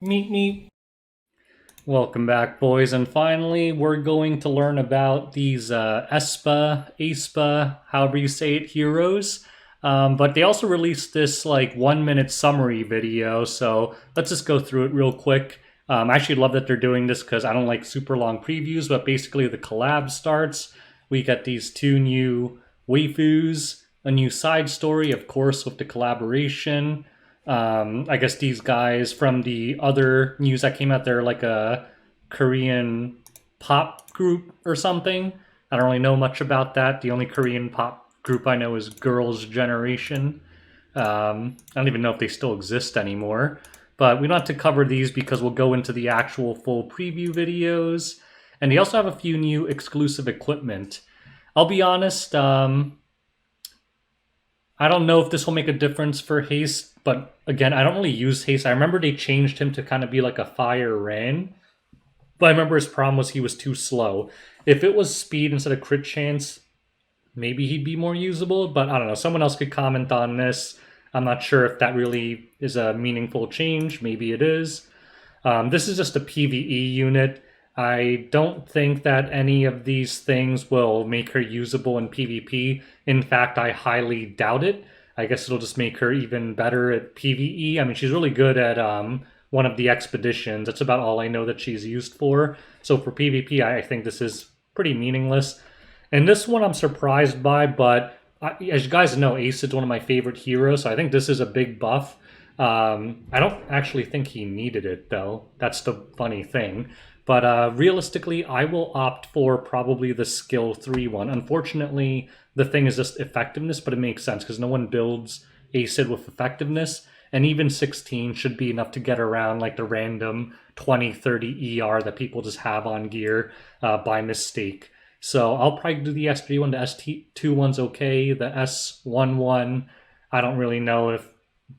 Meet me. Welcome back, boys, and finally we're going to learn about these Aespa, however you say it, heroes. But they also released this like 1 minute summary video, so let's just go through it real quick. I actually love that they're doing this because I don't like super long previews, but basically the collab starts. We get these two new waifus, a new side story, of course, with the collaboration. I guess these guys from the other news that came out, they're like a Korean pop group or something. I don't really know much about that. The only Korean pop group I know is Girls' Generation. I don't even know if they still exist anymore. But we don't have to cover these because we'll go into the actual full preview videos. And they also have a few new exclusive equipment. I'll be honest, I don't know if this will make a difference for Haste, but again, I don't really use Haste. I remember they changed him to kind of be like a fire rain, but I remember his problem was he was too slow. If it was speed instead of crit chance, maybe he'd be more usable, but I don't know. Someone else could comment on this. I'm not sure if that really is a meaningful change. Maybe it is. This is just a PvE unit. I don't think that any of these things will make her usable in PvP. In fact, I highly doubt it. I guess it'll just make her even better at PvE. I mean, she's really good at one of the expeditions. That's about all I know that she's used for. So for PvP, I think this is pretty meaningless. And this one I'm surprised by, but as you guys know, Ace is one of my favorite heroes, so I think this is a big buff. I don't actually think he needed it, though. That's the funny thing. But realistically, I will opt for probably the skill 3 one. Unfortunately, the thing is just effectiveness, but it makes sense because no one builds ACID with effectiveness. And even 16 should be enough to get around like the random 20, 30 ER that people just have on gear by mistake. So I'll probably do the S3 one. The S2 one's okay. The S1 one, I don't really know if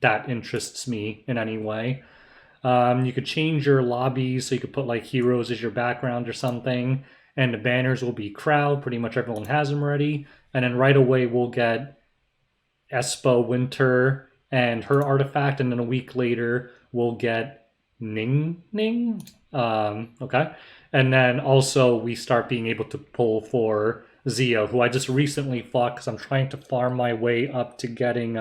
that interests me in any way. You could change your lobbies, so you could put like heroes as your background or something. And the banners will be crowd. Pretty much everyone has them ready. And then right away we'll get Aespa Winter and her artifact. And then a week later we'll get Ningning. Okay. And then also we start being able to pull for Zio, who I just recently fought because I'm trying to farm my way up to getting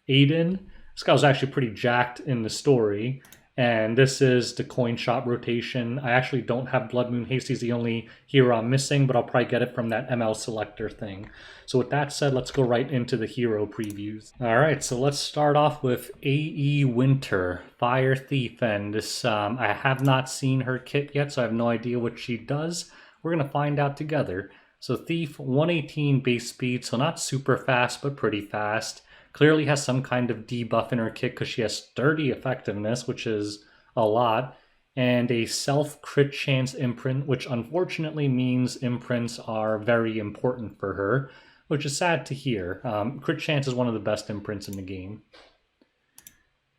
Aiden. This guy was actually pretty jacked in the story. And this is the coin shop rotation. I actually don't have Blood Moon Haste. He's the only hero I'm missing, but I'll probably get it from that ML selector thing. So with that said, let's go right into the hero previews. All right, so let's start off with AE Winter, Fire Thief. And this, I have not seen her kit yet, so I have no idea what she does. We're going to find out together. So Thief, 118 base speed, so not super fast, but pretty fast. Clearly has some kind of debuff in her kit because she has 30 effectiveness, which is a lot, and a self-crit chance imprint, which unfortunately means imprints are very important for her, which is sad to hear. Crit chance is one of the best imprints in the game.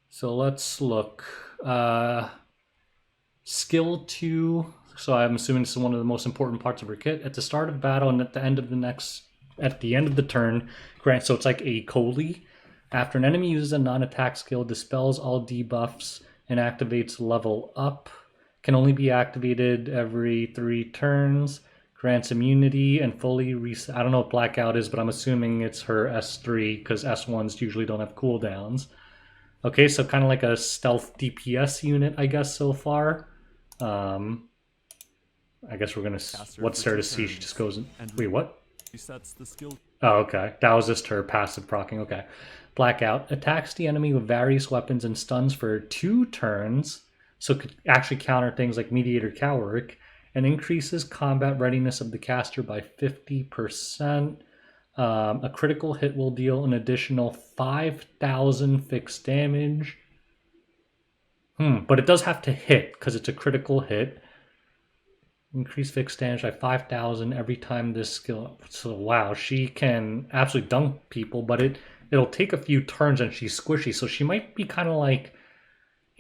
So let's look. Skill 2, so I'm assuming this is one of the most important parts of her kit. At the start of battle and at the end of the turn, grant, so it's like Acoli. After an enemy uses a non-attack skill, dispels all debuffs and activates level up. Can only be activated every 3 turns. Grants immunity and fully reset. I don't know what Blackout is, but I'm assuming it's her S3 because S1s usually don't have cooldowns. Okay, so kind of like a stealth DPS unit, I guess, so far. I guess we're going to... What's there to see? She just goes... Wait, what? Resets the skill. Oh, okay. That was just her passive proccing. Okay. Blackout attacks the enemy with various weapons and stuns for 2 turns, so it could actually counter things like Mediator Cowwork, and increases combat readiness of the caster by 50%. A critical hit will deal an additional 5,000 fixed damage. But it does have to hit because it's a critical hit. Increase fixed damage by 5,000 every time this skill. So wow, she can absolutely dunk people, but it'll take a few turns and she's squishy. So she might be kind of like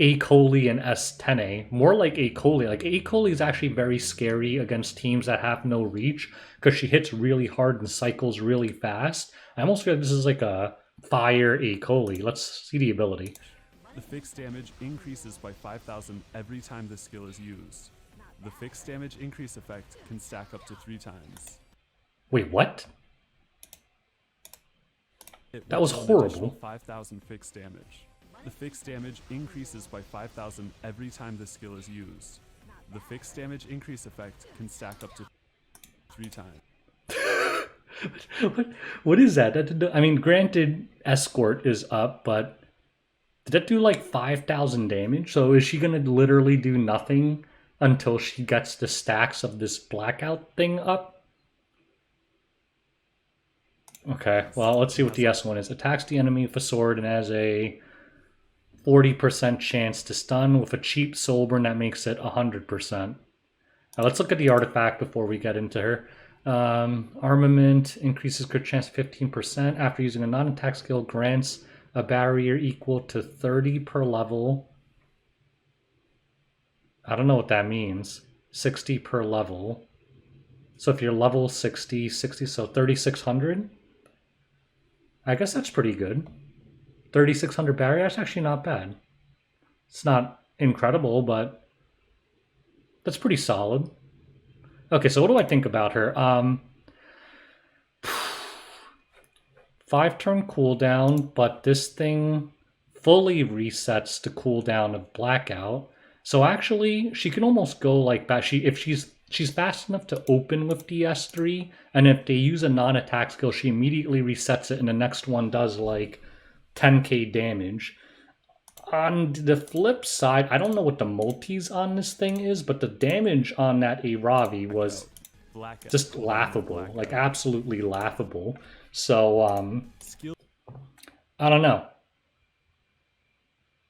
Acoli and S10A. More like Acoli. Like Acoli is actually very scary against teams that have no reach because she hits really hard and cycles really fast. I almost feel like this is like a fire Acoli. Let's see the ability. The fixed damage increases by 5,000 every time this skill is used. The fixed damage increase effect can stack up to 3 times. Wait, what? It That was will do an horrible. additional 5,000 fixed damage. The fixed damage increases by 5,000 every time this skill is used. The fixed damage increase effect can stack up to 3 times. What is that? I mean, granted, escort is up, but did that do like 5,000 damage? So is she gonna literally do nothing until she gets the stacks of this blackout thing up? Okay, well, let's see what the S one is. Attacks the enemy with a sword and has a 40% chance to stun. With a cheap soulburn, that makes it 100%. Now let's look at the artifact before we get into her. Armament increases crit chance 15% after using a non-attack skill, grants a barrier equal to 30 per level. I don't know what that means. 60 per level. So if you're level 60, so 3,600? I guess that's pretty good. 3,600 barrier, that's actually not bad. It's not incredible, but that's pretty solid. Okay, so what do I think about her? 5-turn cooldown, but this thing fully resets the cooldown of blackout. So actually, she can almost go like that. If she's fast enough to open with DS3, and if they use a non-attack skill, she immediately resets it, and the next one does like 10k damage. On the flip side, I don't know what the multis on this thing is, but the damage on that Aravi was just laughable, like absolutely laughable. So, I don't know.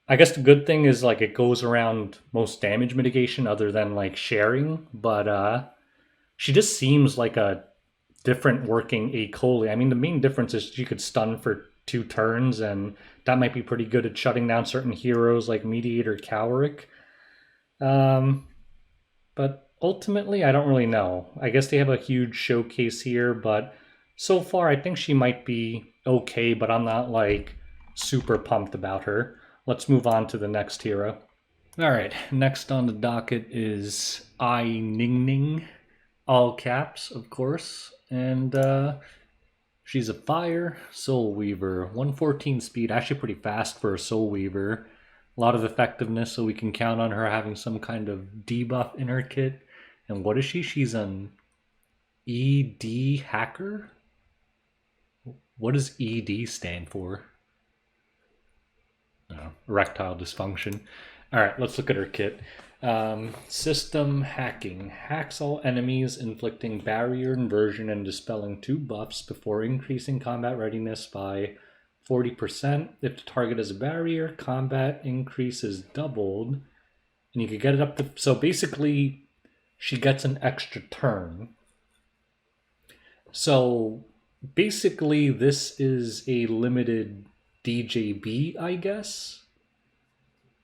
I guess the good thing is like it goes around most damage mitigation other than like sharing, but she just seems like a different working Acoli. I mean, the main difference is she could stun for 2 turns, and that might be pretty good at shutting down certain heroes like Mediator Cowrick. But ultimately, I don't really know. I guess they have a huge showcase here, but so far I think she might be okay, but I'm not like super pumped about her. Let's move on to the next hero. Alright, next on the docket is Ningning, all caps, of course, and she's a fire soul weaver, 114 speed, actually pretty fast for a soul weaver. A lot of effectiveness, so we can count on her having some kind of debuff in her kit. And what is she? She's an ED hacker? What does ED stand for? Oh, erectile dysfunction. Alright, let's look at her kit. System hacking. Hacks all enemies, inflicting barrier inversion and dispelling 2 buffs before increasing combat readiness by 40%. If the target has a barrier, combat increase is doubled. And you can get it up to... So basically, she gets an extra turn. So basically, this is a limited DJB, I guess.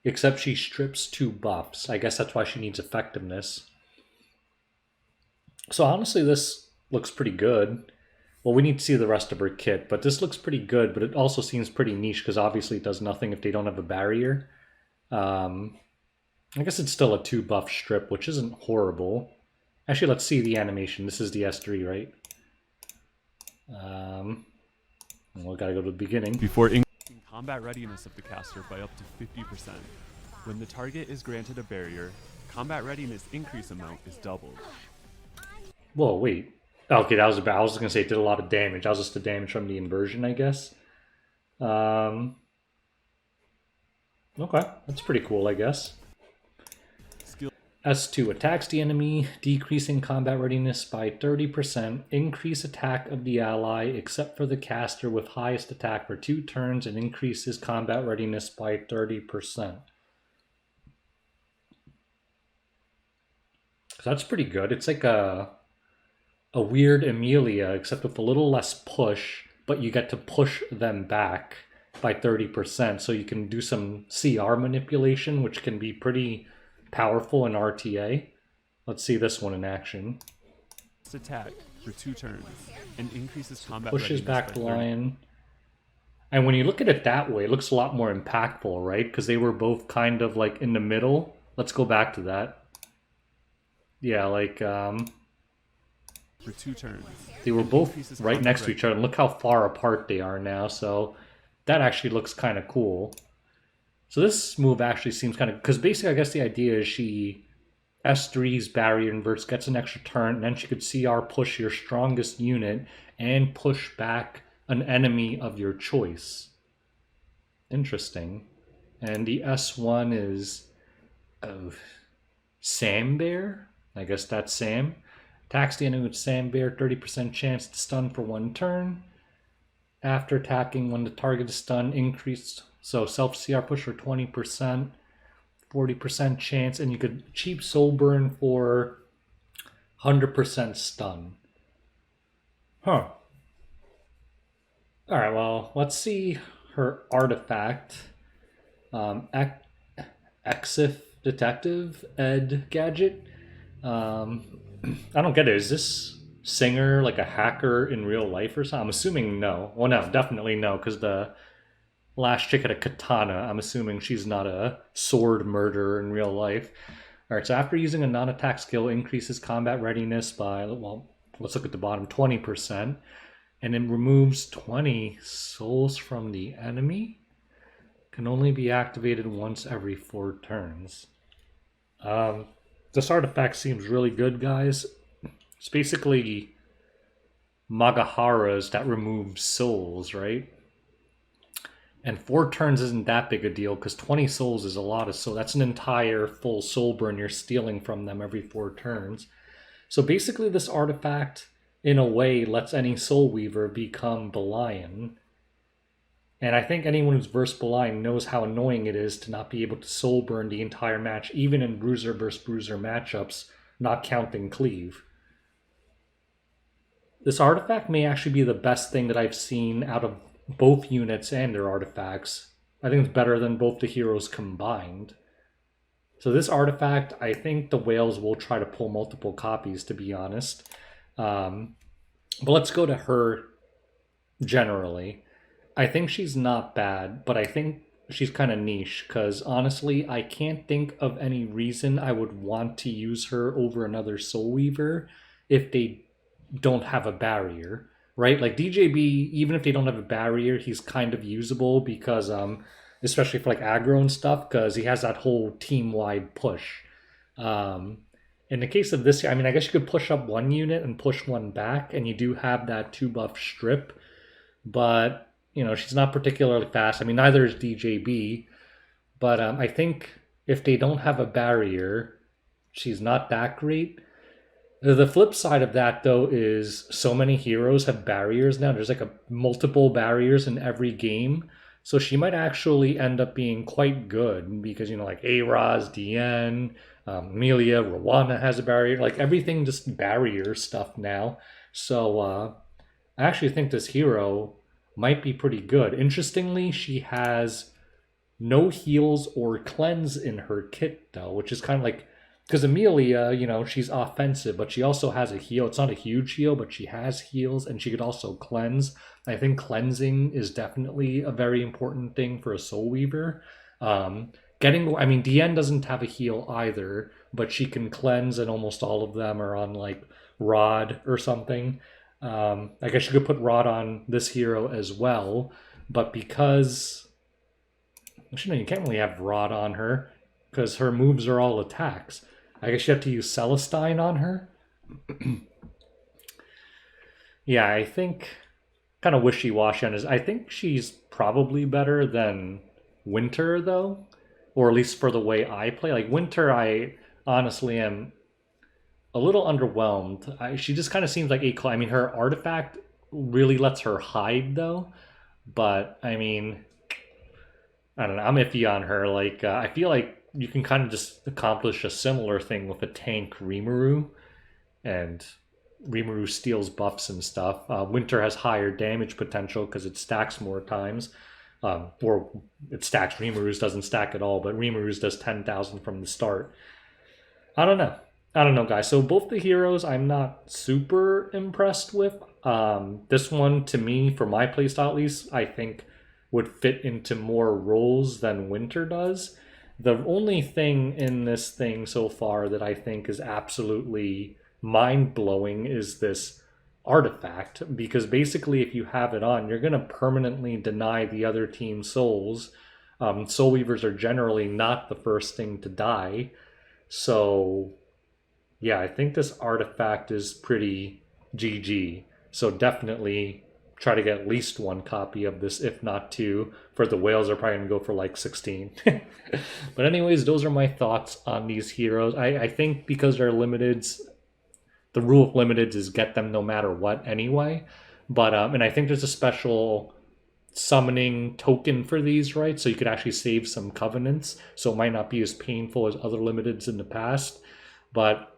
Except she strips 2 buffs. I guess that's why she needs effectiveness. So honestly, this looks pretty good. Well, we need to see the rest of her kit, but this looks pretty good, but it also seems pretty niche because obviously it does nothing if they don't have a barrier. I guess it's still a 2 buff strip, which isn't horrible. Actually, let's see the animation. This is the S3, right? We gotta go to the beginning. Before increasing combat readiness of the caster by up to 50%. When the target is granted a barrier, combat readiness increase amount is doubled. Whoa, wait. Okay, that was about. I was gonna say it did a lot of damage. That was just the damage from the inversion, I guess. Okay, that's pretty cool, I guess. S2 attacks the enemy, decreasing combat readiness by 30%, increase attack of the ally except for the caster with highest attack for 2 turns, and increases combat readiness by 30%. So that's pretty good. It's like a weird Amelia, except with a little less push, but you get to push them back by 30%, so you can do some CR manipulation, which can be pretty powerful in RTA. Let's see this one in action. Attack for 2 turns and increases combat pushes back the lion. And when you look at it that way, it looks a lot more impactful, right? Because they were both kind of like in the middle. Let's go back to that. Yeah, like for 2 turns. they were and both increases right next to combat each other. And look how far apart they are now. So that actually looks kind of cool. So this move actually seems kind of, because basically I guess the idea is she S3's barrier inverts, gets an extra turn, and then she could CR push your strongest unit and push back an enemy of your choice. Interesting. And the S1 is Sam Bear. I guess that's Sam. Attacks the enemy with Sam Bear, 30% chance to stun for 1 turn. After attacking, when the target is stunned, increased. So self CR push for 20%, 40% chance, and you could cheap soul burn for 100% stun. Huh. Alright, well, let's see her artifact. Exif Detective Ed Gadget. I don't get it. Is this singer like a hacker in real life or something? I'm assuming no. Well, no, definitely no, because the last chick had a katana. I'm assuming she's not a sword murderer in real life. Alright, so after using a non-attack skill, increases combat readiness by, well, let's look at the bottom, 20%. And it removes 20 souls from the enemy. Can only be activated once every 4 turns. This artifact seems really good, guys. It's basically Magaharas that remove souls, right? And 4 turns isn't that big a deal because 20 souls is a lot of souls. That's an entire full soul burn you're stealing from them every 4 turns. So basically this artifact, in a way, lets any soul weaver become Belian. And I think anyone who's versed Belian knows how annoying it is to not be able to soul burn the entire match, even in bruiser versus bruiser matchups, not counting cleave. This artifact may actually be the best thing that I've seen out of both units and their artifacts. I think it's better than both the heroes combined. So this artifact, I think the whales will try to pull multiple copies, to be honest. But let's go to her generally. I think she's not bad, but I think she's kind of niche because honestly, I can't think of any reason I would want to use her over another Soul Weaver if they don't have a barrier, right? Like DJB, even if they don't have a barrier, he's kind of usable because, especially for like aggro and stuff, because he has that whole team-wide push. In the case of this, I mean, I guess you could push up 1 unit and push 1 back, and you do have that 2 buff strip, but you know, she's not particularly fast. I mean, neither is DJB, but I think if they don't have a barrier, she's not that great. The flip side of that, though, is so many heroes have barriers now. There's like multiple barriers in every game. So she might actually end up being quite good because, you know, like A-Raz, Diene, Amelia, Rowana has a barrier. Like everything just barrier stuff now. So I actually think this hero might be pretty good. Interestingly, she has no heals or cleanse in her kit, though, which is kind of like, because Amelia, you know, she's offensive, but she also has a heal. It's not a huge heal, but she has heals, and she could also cleanse. I think cleansing is definitely a very important thing for a Soul Weaver. I mean, Diene doesn't have a heal either, but she can cleanse, and almost all of them are on, like, Rod or something. I guess you could put Rod on this hero as well, but because... Actually, no, you can't really have Rod on her, because her moves are all attacks. I guess you have to use Celestine on her. Yeah, I think kind of wishy-washy on this. I think she's probably better than Winter, though, or at least for the way I play. Like Winter, I honestly am a little underwhelmed. She just kind of seems like Acoli. I mean, her artifact really lets her hide, though. But I mean, I don't know. I'm iffy on her. Like, I feel like you can kind of just accomplish a similar thing with a tank Rimuru, and Rimuru steals buffs and stuff. Winter has higher damage potential because it stacks more times. Or it stacks. Rimuru's doesn't stack at all, but Rimuru's does 10,000 from the start. I don't know, guys. So both the heroes I'm not super impressed with. This one, to me, for my playstyle at least, I think would fit into more roles than Winter does. The only thing in this thing so far that I think is absolutely mind blowing is this artifact, because basically, if you have it on, you're going to permanently deny the other team souls. Soul Weavers are generally not the first thing to die. So, yeah, I think this artifact is pretty GG. So, definitely try to get at least one copy of this, if not two. For the whales, are probably going to go for like 16. But, anyways, those are my thoughts on these heroes. I think because they're limiteds, the rule of limiteds is get them no matter what anyway. But, and I think there's a special summoning token for these, right? So you could actually save some covenants, so it might not be as painful as other limiteds in the past. But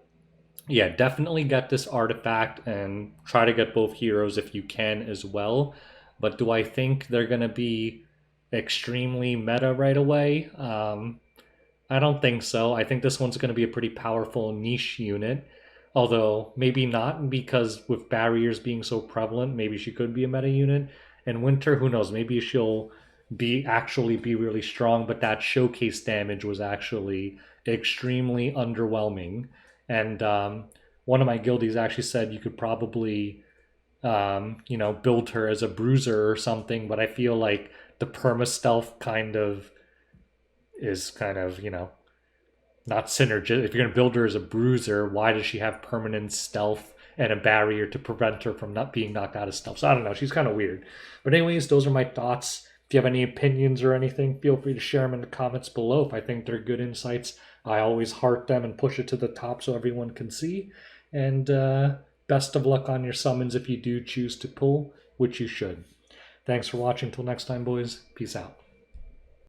yeah, definitely get this artifact and try to get both heroes if you can as well. But do I think they're going to be extremely meta right away? I don't think so. I think this one's going to be a pretty powerful niche unit. Although maybe not, because with barriers being so prevalent, maybe she could be a meta unit. And Winter, who knows? Maybe she'll actually be really strong. But that showcase damage was actually extremely underwhelming. And one of my guildies actually said you could probably, build her as a bruiser or something. But I feel like the perma stealth is kind of, not synergistic. If you're going to build her as a bruiser, why does she have permanent stealth and a barrier to prevent her from not being knocked out of stealth? So I don't know. She's kind of weird. But anyways, those are my thoughts. If you have any opinions or anything, feel free to share them in the comments below. If I think they're good insights, I always heart them and push it to the top so everyone can see. And best of luck on your summons if you do choose to pull, which you should. Thanks for watching. Till next time, boys. Peace out.